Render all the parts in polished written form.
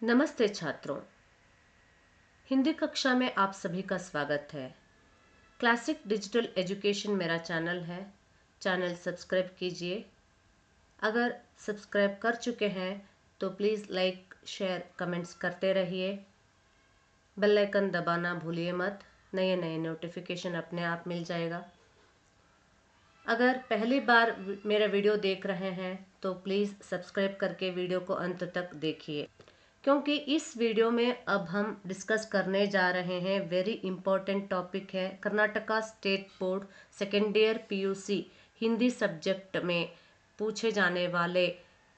नमस्ते छात्रों। हिंदी कक्षा में आप सभी का स्वागत है। क्लासिक डिजिटल एजुकेशन मेरा चैनल है। चैनल सब्सक्राइब कीजिए। अगर सब्सक्राइब कर चुके हैं तो प्लीज़ लाइक शेयर कमेंट्स करते रहिए। बेल आइकन दबाना भूलिए मत, नए नए नोटिफिकेशन अपने आप मिल जाएगा। अगर पहली बार मेरा वीडियो देख रहे हैं तो प्लीज़ सब्सक्राइब करके वीडियो को अंत तक देखिए, क्योंकि इस वीडियो में अब हम डिस्कस करने जा रहे हैं वेरी इंपॉर्टेंट टॉपिक है Karnataka state board second year PUC Hindi subject में पूछे जाने वाले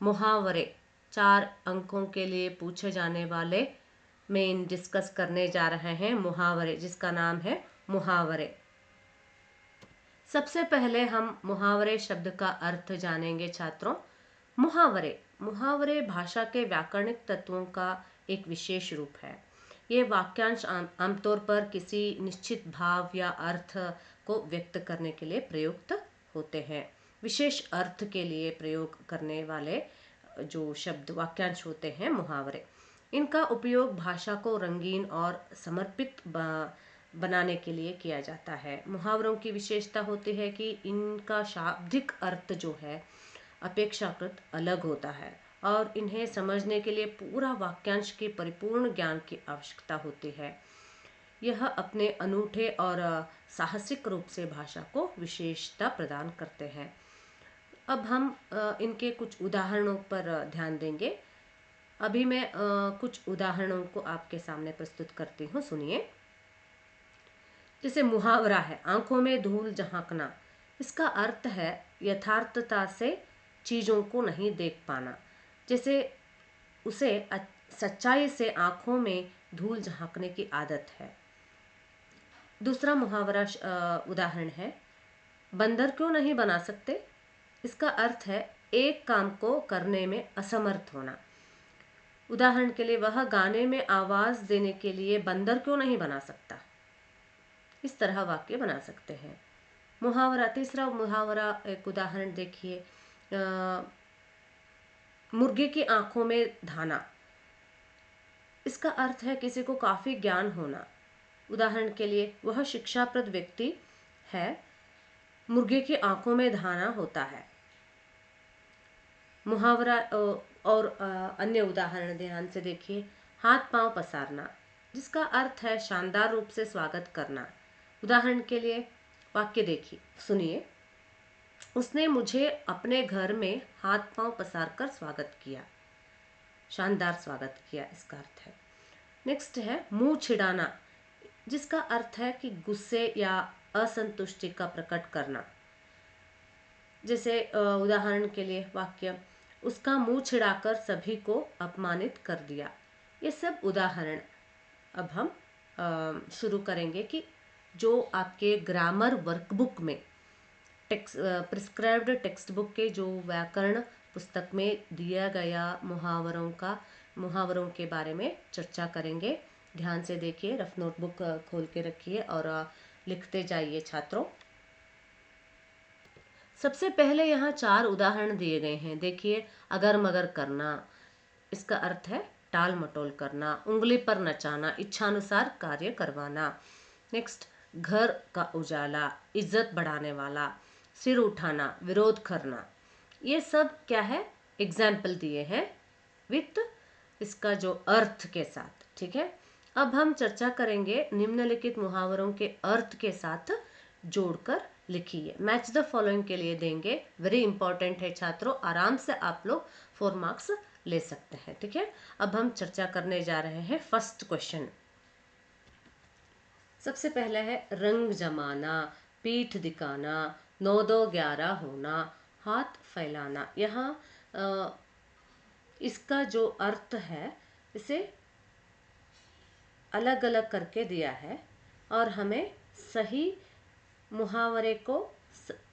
मुहावरे। 4 अंकों के लिए पूछे जाने वाले में डिस्कस करने जा रहे हैं मुहावरे, जिसका नाम है मुहावरे। सबसे पहले हम मुहावरे शब्द का अर्थ जानेंगे छात्रों। मुहावरे मुहावरे भाषा के व्याकरणिक तत्वों का एक विशेष रूप है। ये वाक्यांश आमतौर पर किसी निश्चित भाव या अर्थ को व्यक्त करने के लिए प्रयुक्त होते हैं। विशेष अर्थ के लिए प्रयोग करने वाले जो शब्द वाक्यांश होते हैं मुहावरे, इनका उपयोग भाषा को रंगीन और समर्पित बनाने के लिए किया जाता है। मुहावरों की विशेषता होती है कि इनका शाब्दिक अर्थ जो है अपेक्षाकृत अलग होता है और इन्हें समझने के लिए पूरा वाक्यांश के परिपूर्ण ज्ञान की आवश्यकता होती है। यह अपने अनूठे और साहसिक रूप से भाषा को विशेषता प्रदान करते हैं। अब हम इनके कुछ उदाहरणों पर ध्यान देंगे। अभी मैं कुछ उदाहरणों को आपके सामने प्रस्तुत करती हूँ, सुनिए। जैसे मुहावरा है आंखों में धूल झांकना। इसका अर्थ है यथार्थता से चीज़ों को नहीं देख पाना, जैसे उसे सच्चाई से आंखों में धूल झांकने की आदत है। दूसरा मुहावरा उदाहरण है बंदर क्यों नहीं बना सकते। इसका अर्थ है एक काम को करने में असमर्थ होना। उदाहरण के लिए वह गाने में आवाज़ देने के लिए बंदर क्यों नहीं बना सकता। इस तरह वाक्य बना सकते हैं। मुहावरा तीसरा मुहावरा एक उदाहरण देखिए, मुर्गे की आंखों में धाना। इसका अर्थ है किसी को काफ़ी ज्ञान होना। उदाहरण के लिए वह शिक्षाप्रद व्यक्ति है, मुर्गे की आंखों में धाना होता है। मुहावरा और अन्य उदाहरण ध्यान से देखिए। हाथ पांव पसारना, जिसका अर्थ है शानदार रूप से स्वागत करना। उदाहरण के लिए वाक्य देखिए, सुनिए। उसने मुझे अपने घर में हाथ पांव पसार कर स्वागत किया। शानदार स्वागत किया, इसका अर्थ है। नेक्स्ट है मुंह छिड़ाना, जिसका अर्थ है कि गुस्से या असंतुष्टि का प्रकट करना। जैसे उदाहरण के लिए वाक्य, उसका मुंह छिड़ाकर सभी को अपमानित कर दिया। ये सब उदाहरण। अब हम शुरू करेंगे कि जो आपके ग्रामर वर्कबुक में प्रिस्क्राइब्ड टेक्स्ट बुक के जो व्याकरण पुस्तक में दिया गया मुहावरों के बारे में चर्चा करेंगे। ध्यान से देखिए, रफ नोटबुक खोल के रखिए और लिखते जाइए छात्रों। सबसे पहले यहाँ 4 उदाहरण दिए गए हैं। देखिए, अगर मगर करना, इसका अर्थ है टाल मटोल करना। उंगली पर नचाना, इच्छानुसार कार्य करवाना। नेक्स्ट, घर का उजाला, इज्जत बढ़ाने वाला। सिर उठाना, विरोध करना। ये सब क्या है, एग्जाम्पल दिए हैं विथ इसका जो अर्थ के साथ। ठीक है, अब हम चर्चा करेंगे निम्नलिखित मुहावरों के अर्थ के साथ जोड़कर लिखिए। मैच द फॉलोइंग के लिए देंगे, वेरी इंपॉर्टेंट है छात्रों, आराम से आप लोग 4 मार्क्स ले सकते हैं। ठीक है, अब हम चर्चा करने जा रहे हैं फर्स्ट क्वेश्चन। सबसे पहला है रंग जमाना, पीठ दिखाना, 9 2 11 होना, हाथ फैलाना। यहाँ इसका जो अर्थ है इसे अलग अलग करके दिया है और हमें सही मुहावरे को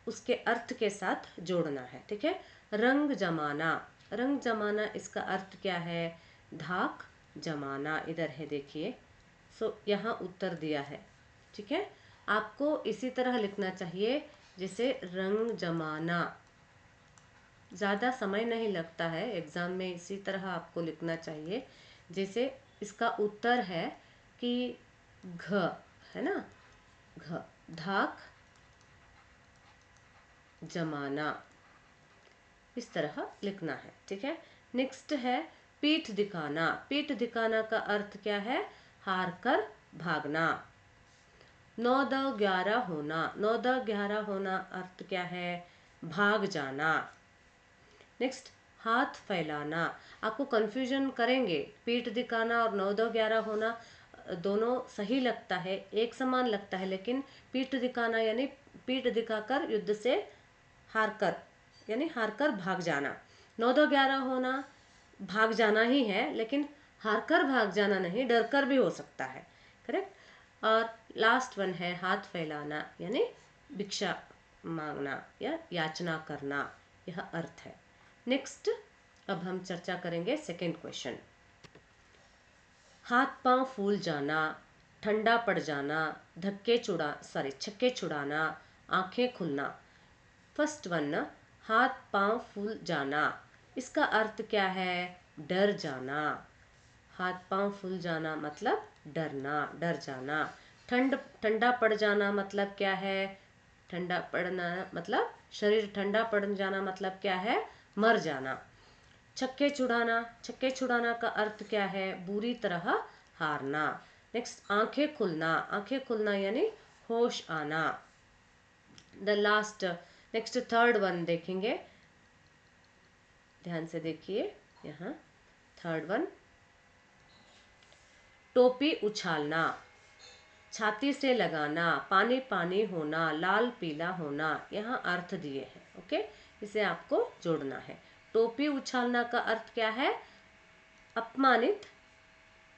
उसके अर्थ के साथ जोड़ना है। ठीक है, रंग जमाना। रंग जमाना इसका अर्थ क्या है, धाक जमाना। इधर है देखिए, यहाँ उत्तर दिया है। ठीक है, आपको इसी तरह लिखना चाहिए जैसे रंग जमाना। ज़्यादा समय नहीं लगता है एग्ज़ाम में, इसी तरह आपको लिखना चाहिए जैसे इसका उत्तर है कि घ है ना, घ, धाक जमाना, इस तरह लिखना है। ठीक है। नेक्स्ट है पीठ दिखाना। पीठ दिखाना का अर्थ क्या है? हार कर भागना। 9 10 11 होना। 9 10 11 होना अर्थ क्या है? भाग जाना। नेक्स्ट हाथ फैलाना। आपको कंफ्यूजन करेंगे, पीठ दिखाना और 9 10 11 होना दोनों सही लगता है, एक समान लगता है, लेकिन पीठ दिखाना यानी पीठ दिखाकर युद्ध से हार कर, यानी हार कर भाग जाना। 9 10 11 होना भाग जाना ही है, लेकिन हार कर भाग जाना नहीं, डर कर भी हो सकता है। करेक्ट। और लास्ट वन है हाथ फैलाना, यानी भिक्षा मांगना या याचना करना, यह अर्थ है। नेक्स्ट अब हम चर्चा करेंगे सेकेंड क्वेश्चन। हाथ पांव फूल जाना, ठंडा पड़ जाना, छक्के छुड़ाना, आंखें खुलना। फर्स्ट वन ना, हाथ पांव फूल जाना, इसका अर्थ क्या है? डर जाना। हाथ पांव फूल जाना मतलब डरना, डर जाना। ठंडा पड़ जाना मतलब क्या है? ठंडा पड़ना मतलब शरीर ठंडा पड़ जाना मतलब क्या है? मर जाना। छक्के छुड़ाना का अर्थ क्या है? बुरी तरह हारना। नेक्स्ट आंखें खुलना यानी होश आना। The last next third one देखेंगे, ध्यान से देखिए। यहाँ थर्ड वन, टोपी उछालना, छाती से लगाना, पानी पानी होना, लाल पीला होना, यहाँ अर्थ दिए हैं। ओके, इसे आपको जोड़ना है। टोपी उछालना का अर्थ क्या है? अपमानित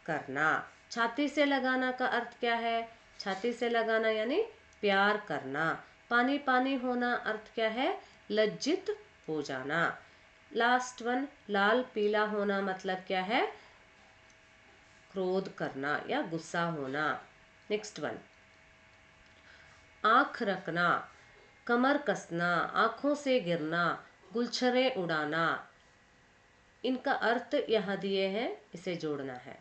करना। छाती से लगाना का अर्थ क्या है? छाती से लगाना यानी प्यार करना। पानी पानी होना अर्थ क्या है? लज्जित हो जाना। लास्ट वन लाल पीला होना मतलब क्या है? क्रोध करना या गुस्सा होना। नेक्स्ट वन आंख रखना, कमर कसना, आंखों से गिरना, गुलछरे उड़ाना, इनका अर्थ यहाँ दिए हैं, इसे जोड़ना है।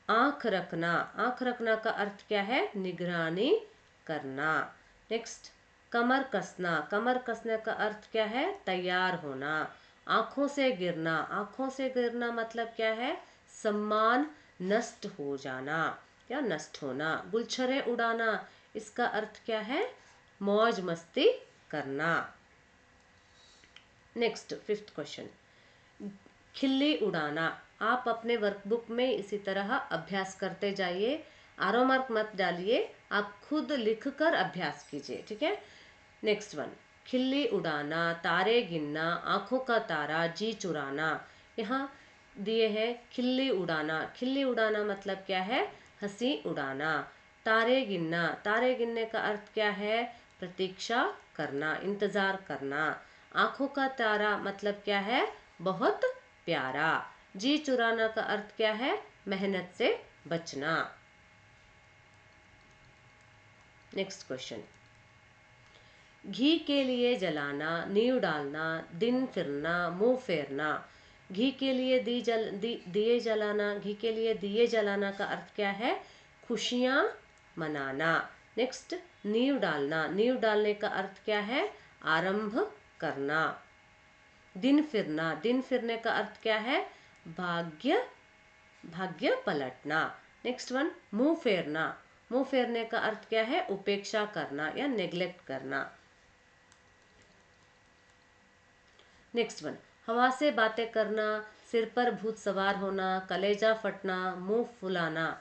आंख रखना का अर्थ क्या है? निगरानी करना। नेक्स्ट कमर कसने का अर्थ क्या है? तैयार होना। आंखों से गिरना मतलब क्या है? सम्मान नष्ट हो जाना या नष्ट होना। गुलछरे उड़ाना, इसका अर्थ क्या है? मौज मस्ती करना। नेक्स्ट फिफ्थ क्वेश्चन, खिल्ली उड़ाना। आप अपने वर्कबुक में इसी तरह अभ्यास करते जाइए, आरो मार्क मत डालिए, आप खुद लिखकर अभ्यास कीजिए। ठीक है। नेक्स्ट वन खिल्ली उड़ाना, तारे गिनना, आंखों का तारा, जी चुराना, यहाँ दिए हैं खिल्ली उड़ाना मतलब क्या है? हंसी उड़ाना। तारे गिनने का अर्थ क्या है? प्रतीक्षा करना, इंतजार करना। आंखों का तारा मतलब क्या है? बहुत प्यारा। जी चुराना का अर्थ क्या है? मेहनत से बचना। नेक्स्ट क्वेश्चन, घी के लिए जलाना, नींव डालना, दिन फिरना, मुंह फेरना। घी के लिए दिए जलाना, घी के लिए दिए जलाना का अर्थ क्या है? खुशियां मनाना। नेक्स्ट नींव डालने का अर्थ क्या है? आरंभ करना। दिन फिरने का अर्थ क्या है? भाग्य पलटना। नेक्स्ट वन मुंह फेरने का अर्थ क्या है? उपेक्षा करना या नेग्लेक्ट करना। नेक्स्ट वन हवा से बातें करना, सिर पर भूत सवार होना, कलेजा फटना, मुंह फुलाना,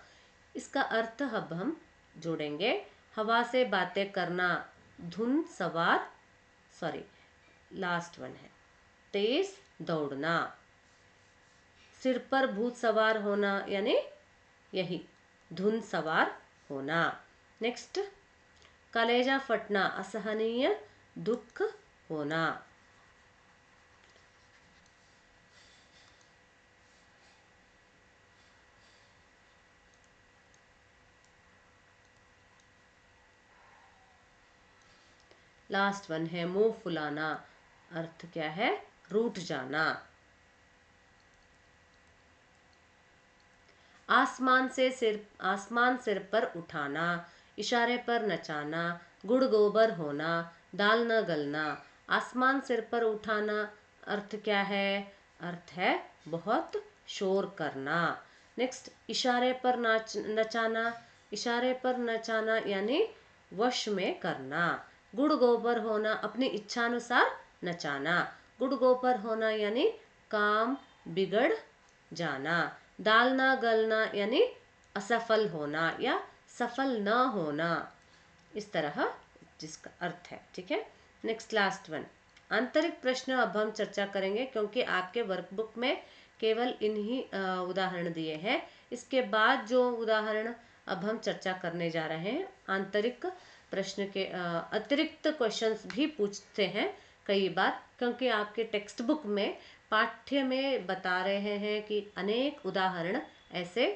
इसका अर्थ अब हम जोड़ेंगे। हवा से बातें करना, धुन सवार, सॉरी लास्ट वन है तेज दौड़ना। सिर पर भूत सवार होना यानी यही धुन सवार होना। नेक्स्ट कलेजा फटना, असहनीय दुख होना। लास्ट वन है मुंह फुलाना, अर्थ क्या है? रूठ जाना। आसमान सिर पर उठाना, इशारे पर नचाना, गुड़ गोबर होना, दाल न गलना। आसमान सिर पर उठाना अर्थ क्या है? अर्थ है बहुत शोर करना। नेक्स्ट, इशारे पर नचाना, इशारे पर नचाना यानी वश में करना। गुड़ गोबर होना, अपनी इच्छानुसार नचाना। गुड़ गोबर होना यानी काम बिगड़ जाना। दाल ना गलना यानी असफल होना या सफल न होना, इस तरह जिसका अर्थ है। ठीक है, नेक्स्ट लास्ट वन, आंतरिक प्रश्न अब हम चर्चा करेंगे क्योंकि आपके वर्कबुक में केवल इन्हीं उदाहरण दिए हैं। इसके बाद जो उदाहरण अब हम चर्चा करने जा रहे हैं, आंतरिक प्रश्न के अतिरिक्त क्वेश्चंस भी पूछते हैं कई बार, क्योंकि आपके टेक्स्ट बुक में पाठ्य में बता रहे हैं कि अनेक उदाहरण ऐसे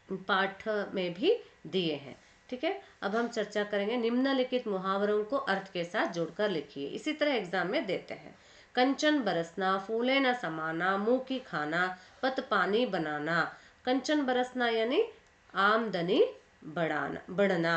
पाठ में भी दिए हैं। ठीक है, अब हम चर्चा करेंगे निम्नलिखित मुहावरों को अर्थ के साथ जोड़कर लिखिए। इसी तरह एग्जाम में देते हैं। कंचन बरसना, फूले न समाना, मुंह की खाना, पत पानी बनाना। कंचन बरसना यानी आमदनी बढ़ना।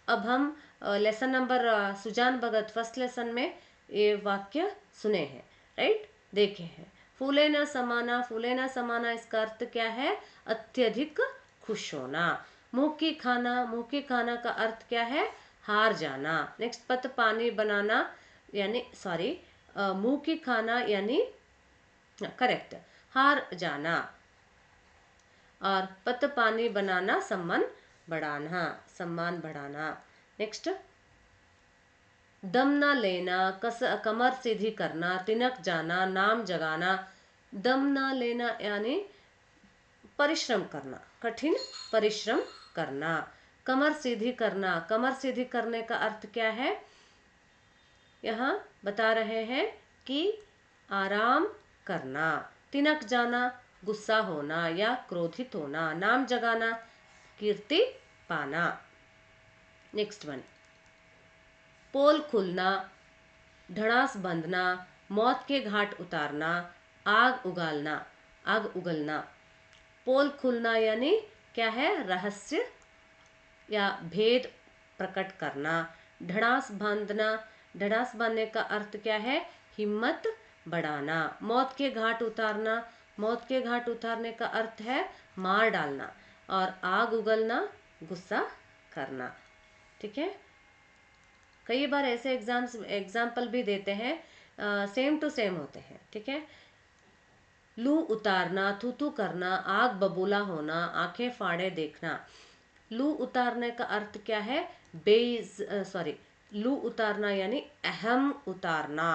अब हम लेसन नंबर सुजान भगत फर्स्ट लेसन में ये वाक्य सुने हैं, राइट, देखे हैं। फूले न समाना, फूले न समाना इसका अर्थ क्या है? अत्यधिक खुश होना। मुंह की खाना, मुंह की खाना का अर्थ क्या है? हार जाना। नेक्स्ट, पत पानी बनाना यानी मुंह की खाना यानी करेक्ट हार जाना, और पत पानी बनाना सम्मान बढ़ाना। नेक्स्ट, दम ना लेना, कमर सीधी करना, तिनक जाना, नाम जगाना। दम ना लेना यानी परिश्रम करना, कठिन परिश्रम करना। कमर सीधी करना, कमर सीधी करने का अर्थ क्या है? यहाँ बता रहे हैं कि आराम करना। तिनक जाना, गुस्सा होना या क्रोधित होना। नाम जगाना, कीर्ति पाना। नेक्स्ट वन, पोल खुलना, ढड़ास बंधना, मौत के घाट उतारना, आग उगलना। पोल खुलना यानी क्या है? रहस्य या भेद प्रकट करना। ढड़ास बांधना, ढड़ास बांधने का अर्थ क्या है? हिम्मत बढ़ाना। मौत के घाट उतारना, मौत के घाट उतारने का अर्थ है मार डालना। और आग उगलना, गुस्सा करना। ठीक है, कई बार ऐसे एग्जाम्पल भी देते हैं, सेम टू सेम होते हैं। ठीक है, लू उतारना, थूथू करना, आग बबूला होना, आंखें फाड़े देखना। लू उतारने का अर्थ क्या है? लू उतारना यानी अहम उतारना।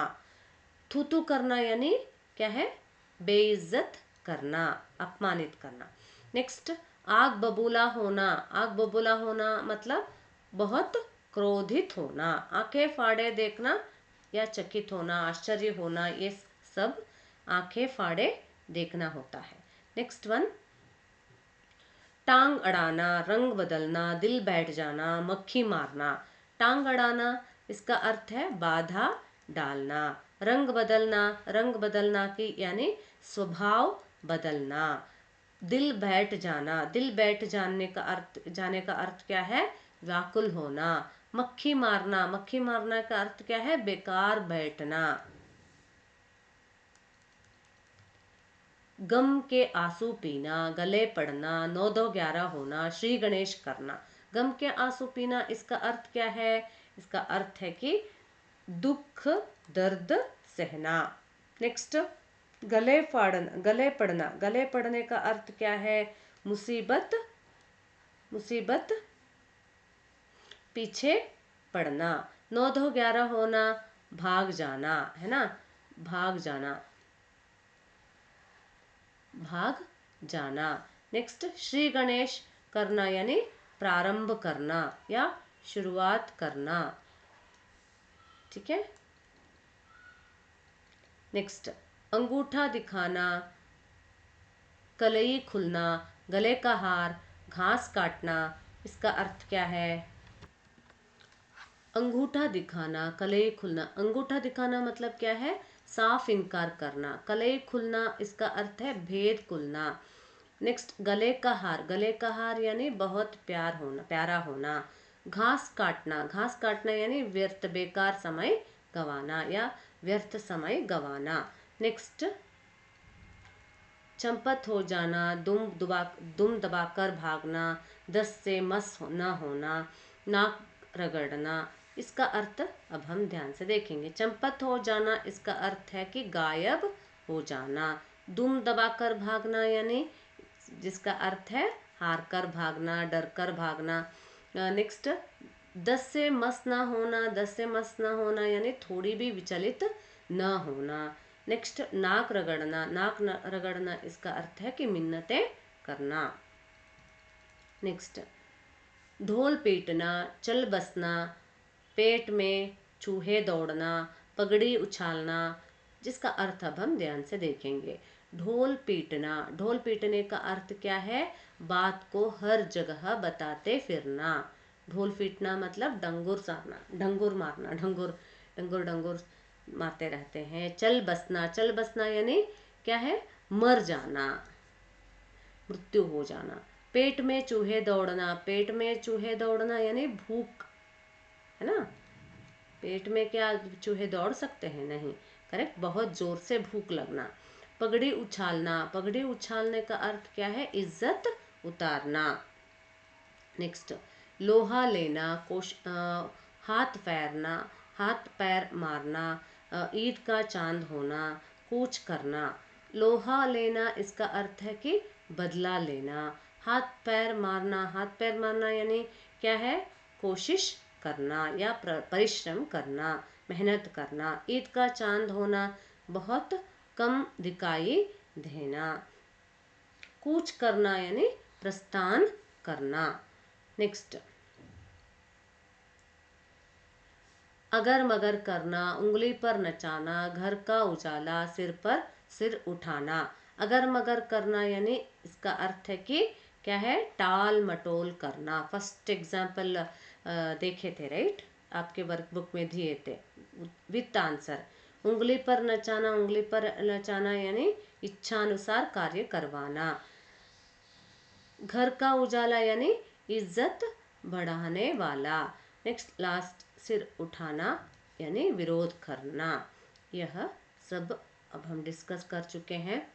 थूथू करना यानी क्या है? बेइज्जत करना, अपमानित करना। नेक्स्ट, आग बबूला होना, आग बबूला होना मतलब बहुत क्रोधित होना। आंखें फाड़े देखना या चकित होना, आश्चर्य होना, ये सब आंखें फाड़े देखना होता है। नेक्स्ट वन, टांग अड़ाना, रंग बदलना, दिल बैठ जाना, मक्खी मारना। टांग अड़ाना इसका अर्थ है बाधा डालना। रंग बदलना, रंग बदलना की यानी स्वभाव बदलना। दिल बैठ जाना, दिल बैठ जाने का अर्थ क्या है? व्याकुल होना। मक्खी मारना, मक्खी मारना का अर्थ क्या है? बेकार बैठना। गम के आंसू पीना, गले पड़ना, 9-2-11 होना, श्री गणेश करना। गम के आंसू पीना इसका अर्थ क्या है? इसका अर्थ है कि दुख दर्द सहना। नेक्स्ट, गले पड़ना, गले पड़ने का अर्थ क्या है? मुसीबत पीछे पड़ना। 9-2-11 होना, भाग जाना, है ना, भाग जाना। नेक्स्ट, श्री गणेश करना यानी प्रारंभ करना या शुरुआत करना। ठीक है, नेक्स्ट, अंगूठा दिखाना, कलई खुलना, गले का हार, घास काटना। इसका अर्थ क्या है? अंगूठा दिखाना, कलई खुलना। अंगूठा दिखाना मतलब क्या है? साफ इनकार करना। कलई खुलना इसका अर्थ है भेद खुलना। नेक्स्ट गले का हार यानी बहुत प्यारा होना। घास काटना यानी व्यर्थ बेकार समय गवाना या व्यर्थ समय गवाना। नेक्स्ट चंपत हो जाना, दुम दबाकर भागना, दस्त से मस न होना, नाक रगड़ना। इसका अर्थ अब हम ध्यान से देखेंगे। चंपत हो जाना इसका अर्थ है कि गायब हो जाना। दुम दबाकर भागना यानी जिसका अर्थ है हार कर भागना, डर कर भागना। नेक्स्ट दस्त से मस ना होना, दस्त से मस ना होना यानी थोड़ी भी विचलित न होना। नेक्स्ट नाक रगड़ना इसका अर्थ है कि मिन्नतें करना। नेक्स्ट ढोल पीटना, चल बसना, पेट में चूहे दौड़ना, पगड़ी उछालना। जिसका अर्थ अब हम ध्यान से देखेंगे। ढोल पीटने का अर्थ क्या है? बात को हर जगह बताते फिरना। ढोल पीटना मतलब डंगुर मारना, डंगुर मारते रहते हैं। चल बसना यानी क्या है? मर जाना, मृत्यु हो जाना। पेट में चूहे दौड़ना यानी भूख, है ना? पेट में क्या चूहे दौड़ सकते हैं? नहीं। करेक्ट, बहुत जोर से भूख लगना। पगड़ी उछालने का अर्थ क्या है? इज्जत उतारना। नेक्स्ट लोहा लेना, हाथ पैर मारना, ईद का चांद होना, कूच करना। लोहा लेना इसका अर्थ है कि बदला लेना। हाथ पैर मारना यानी क्या है? कोशिश करना या परिश्रम करना, मेहनत करना। ईद का चांद होना, बहुत कम दिखाई देना। कूच करना यानी प्रस्थान करना। नेक्स्ट अगर मगर करना, उंगली पर नचाना, घर का उजाला, सिर उठाना। अगर मगर करना यानी इसका अर्थ है कि क्या है? टाल मटोल करना। फर्स्ट एग्जाम्पल देखे थे, राइट? आपके वर्कबुक में दिए थे विथ आंसर। उंगली पर नचाना यानी इच्छानुसार कार्य करवाना। घर का उजाला यानी इज्जत बढ़ाने वाला। नेक्स्ट लास्ट सिर उठाना यानी विरोध करना। यह सब अब हम डिस्कस कर चुके हैं।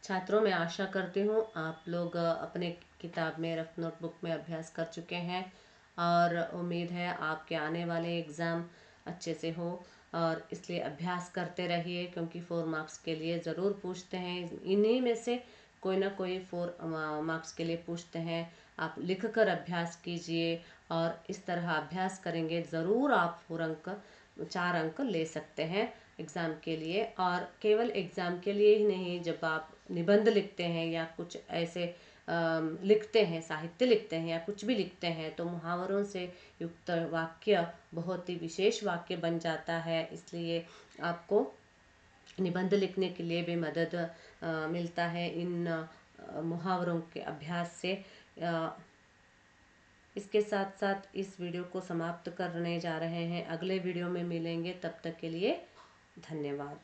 छात्रों, मैं आशा करती हूँ आप लोग अपने किताब में रफ नोटबुक में अभ्यास कर चुके हैं और उम्मीद है आपके आने वाले एग्ज़ाम अच्छे से हो। और इसलिए अभ्यास करते रहिए क्योंकि 4 मार्क्स के लिए ज़रूर पूछते हैं। इन्हीं में से कोई ना कोई 4 मार्क्स के लिए पूछते हैं। आप लिख कर अभ्यास कीजिए और इस तरह अभ्यास करेंगे ज़रूर आप 4 अंक ले सकते हैं एग्ज़ाम के लिए। और केवल एग्ज़ाम के लिए ही नहीं, जब आप निबंध लिखते हैं या कुछ ऐसे लिखते हैं, साहित्य लिखते हैं या कुछ भी लिखते हैं, तो मुहावरों से युक्त वाक्य बहुत ही विशेष वाक्य बन जाता है। इसलिए आपको निबंध लिखने के लिए भी मदद मिलता है इन मुहावरों के अभ्यास से। इसके साथ साथ इस वीडियो को समाप्त करने जा रहे हैं। अगले वीडियो में मिलेंगे, तब तक के लिए धन्यवाद।